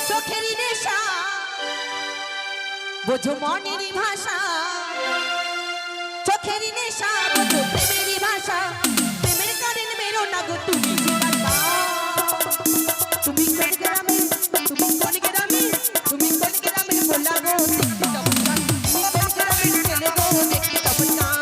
চোখেরই নেশা বোঝো মনেরই ভাষা চোখেরই নেশা বোঝো প্রেমেরই ভাষা প্রেমের কারণ মেরো না গো তুমি তুমি কোন গ্রামে তুমি কোন গ্রামে তুমি কোন গ্রামে বলা গো দেখতে চমৎকার তুমি কোন গ্রামের ছেলে গো দেখতে চমৎকার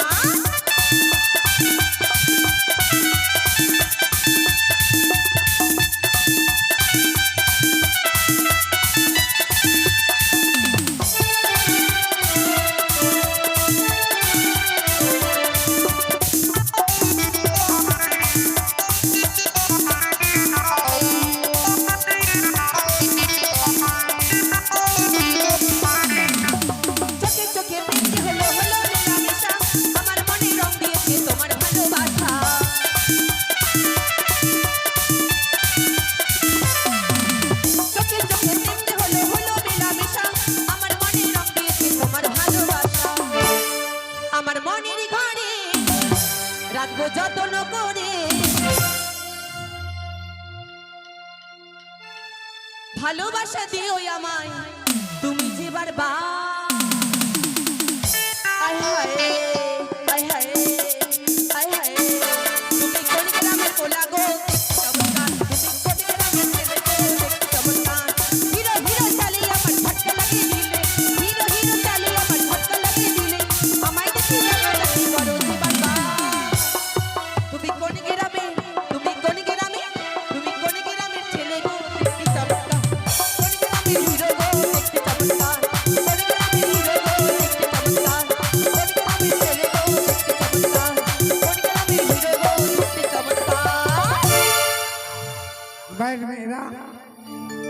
রাখবো যত্ন করে ভালোবাসা দিও আমায় তুমি যে বারবার